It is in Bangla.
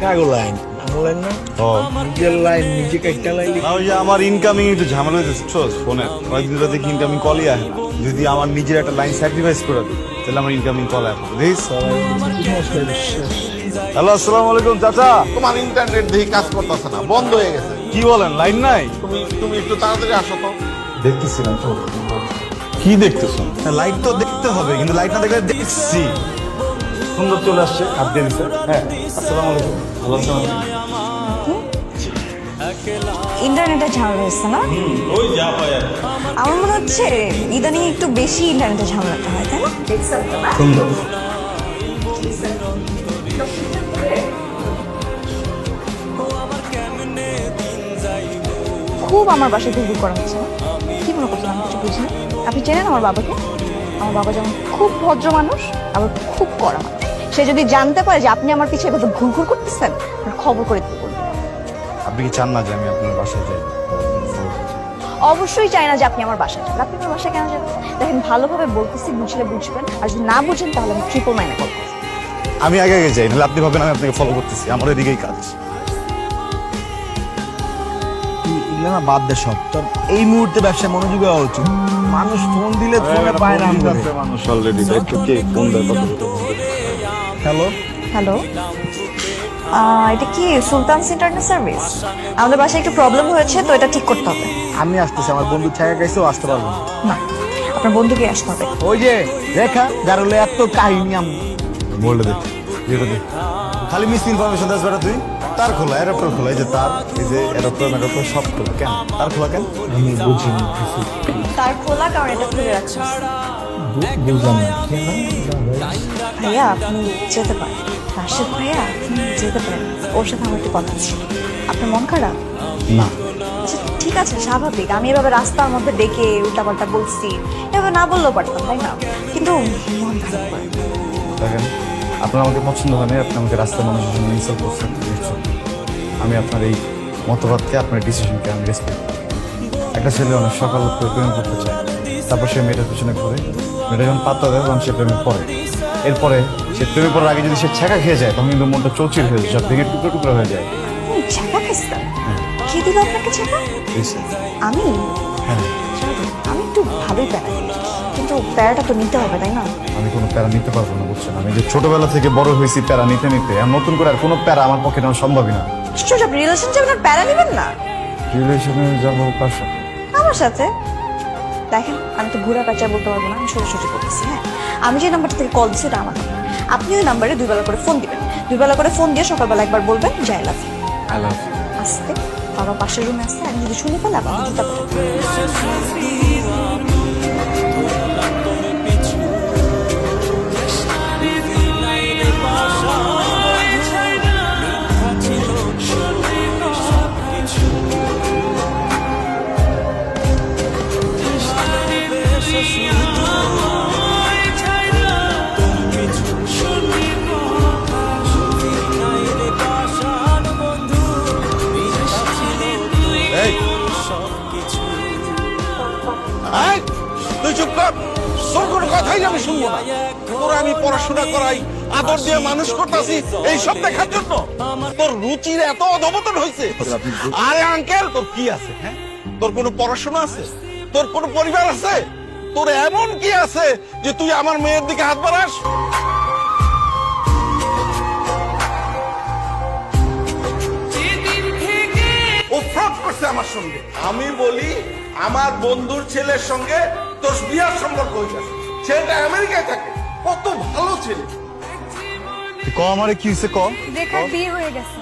কাগো লাইন আমার লাইন না নিজের লাইন নিজে কাইটা লাইন না ওই যে আমার ইনকামিং একটু ঝামেলা হইতেছে ফোনে কয়েকদিন ধরে দেখি ইনকামিং কলই আসে না যদি আমার নিজের একটা লাইন স্যাক্রিফাইস করে দিই তাহলে আমার ইনকামিং কল আসে দেখিস হ্যালো আসসালামু আলাইকুম চাচা তোমার ইন্টারনেট দিয়ে কাজ করতেছে না, বন্ধ হয়ে গেছে। কি বলেন লাইন নাই তুমি একটু তাড়াতাড়ি আসো তো। দেখতেছিলাম তো কি দেখতেছো লাইট তো দেখতে হবে কিন্তু লাইট না দেখলে দেখছি সুন্দর চলে আসছে হাত দিয়ে দিছে হ্যাঁ আসসালামু আলাইকুম ভালো আছেন ইন্টারনেটে ঝামেলা হচ্ছে না ওই যা পায় আর আমার মনে হচ্ছে ইদানিং একটু বেশি ইন্টারনেটে ঝামেলাটা হয় তাই না সুন্দর খুব আমার বাসায় ঘুরঘুর করা হচ্ছে না কি মনে করছেন আমি কিছু বুঝি না আপনি চেনেন আমার বাবাকে আমার বাবা যেমন খুব ভদ্র মানুষ আবার খুব কড়া মানুষ সে যদি জানতে পারে যে আপনি আমার পিছিয়ে এভাবে ঘুরঘুর করতেছেন খবর করে দিতে বলবেন আপনি কি চান না যে আমি আপনার বাসায় যাই অবশ্যই চাই না যে আপনি আমার বাসায় যাবেন আপনি আমার বাসায় কেন যাবেন দেখেন ভালোভাবে বলতেছি বুঝলে বুঝবেন আর যদি না বুঝেন তাহলে আমি ট্রিপল মাইনে করবো আমি আগে আগে যাই নাহলে আপনি ভাবেন আমি আপনাকে ফলো করতেছি আমার এদিকেই কাজ এগুলো না বাদ দে সব তোর এই মুহূর্তে ব্যবসায় মনোযোগী হওয়া উচিত মানুষ ফোন দিলে ফোনে পায় না মানুষ অলরেডি একটু কে ফোন দেয় কথা হ্যালো হ্যালো এটা কি সুলতানস ইন্টারনেট সার্ভিস আমাদের বাসায় একটু প্রবলেম হয়েছে তো এটা ঠিক করতে হবে আমি আসতেছি আমার বন্ধু ছায়া গাইছে ও আসতে পারবো না না আপনার বন্ধুকে আসতে হবে ওই যে রেখা যার হলো এত কাহিনী আমি বলে দে যেটা দে খালি মিস ইনফরমেশন দাস বেটা তুই তার খোলা অ্যাডাপ্টার খোলা এই যে তার এই যে অ্যাডাপ্টার সব খোলা কেন তার খোলা কেন আমি বুঝিনি তার খোলা কারণ এটা খুলে রাখছে বুঝলাম না ভাইয়া আপনি যেতে পারেন রাশেদ ভাইয়া আপনি যেতে পারেন ওর সাথে আমার একটু কথা ছিল আপনার মন খারাপ না আচ্ছা ঠিক আছে স্বাভাবিক আমি এভাবে রাস্তার মধ্যে ডেকে উল্টাপাল্টা বলছি এভাবে না বললেও পারতাম তাই না কিন্তু মন খারাপ করে দেখেন আপনার আমাকে পছন্দ হয় না আপনি আমাকে রাস্তার মানুষের জন্য ইনসাল্ট করছেন আমি আপনার এই মতবাদকে আপনার ডিসিশনকে আমি রেসপেক্ট করি একটা ছেলে অনেক সকাল করে প্রেম করতে চায় তারপর সে মেয়েটার পিছনে ঘুরে মেয়েটা যখন পাত্তা দেয় তখন সে প্রেমে পড়ে এরপরে সে প্রেমে পড়ার আগে যদি সে ছ্যাঁকা খেয়ে যায় তখন কিন্তু মনটা চৌচির হয়ে যায় সব ভেঙে টুকরো টুকরো হয়ে যায় আপনি ছ্যাঁকা খেয়েছেন কে দিল আপনাকে ছ্যাঁকা আমি হ্যাঁ আমি একটু ভালোই প্যারা দিই কিন্তু প্যারাটা তো নিতে হবে তাই না আমি কোনো প্যারা নিতে পারবো না বুঝছেন আমি যে ছোটবেলা থেকে বড় হয়েছি প্যারা নিতে নিতে আর নতুন করে আর কোনো প্যারা আমার পক্ষে নেওয়া সম্ভবই না নিশ্চয় আপনি রিলেশনশিপে আর প্যারা নেবেন না রিলেশনে যাবো কার সাথে আমার সাথে দেখেন আমি তো ঘুরা পেঁচা বলতে পারবো না আমি সোজাসুজি করতেছি হ্যাঁ আমি যে নাম্বারটা থেকে কল দিচ্ছি ওটা আমার নাম্বার আপনি ওই নাম্বারে 2 বেলা করে ফোন দিবেন 2 বেলা করে ফোন দিয়ে সকালবেলা একবার বলবেন যে I love you I love আসতে বাবা পাশের রুমে আসতে আমি যদি শুনে ফেলে আপনাকে জুতা পাঠাবো তুই চুপ কর, তোর কোনো কথাই আমি শুনবো না। তোর আমি পড়াশোনা করাই আদর দিয়ে মানুষ করতেছি এই সব দেখার জন্য তোর রুচির এত অধপতন হয়েছে। আরে আঙ্কেল তোর কি আছে হ্যাঁ? তোর কোনো পড়াশোনা আছে? তোর কোনো পরিবার আছে? তোর এমন কি আছে যে তুই আমার মেয়ের দিকে হাত বাড়াস? ও ফ্রড করছে আমার সঙ্গে। আমি বলি আমার বন্ধুর ছেলের সঙ্গে তোর বিয়ার সম্পর্ক হয়েছে। ছেলেটা আমেরিকায় থাকে, কত ভালো ছেলে। ক আমারে কি হয়েছে ক রেখার বিয়ে হয়ে গেছে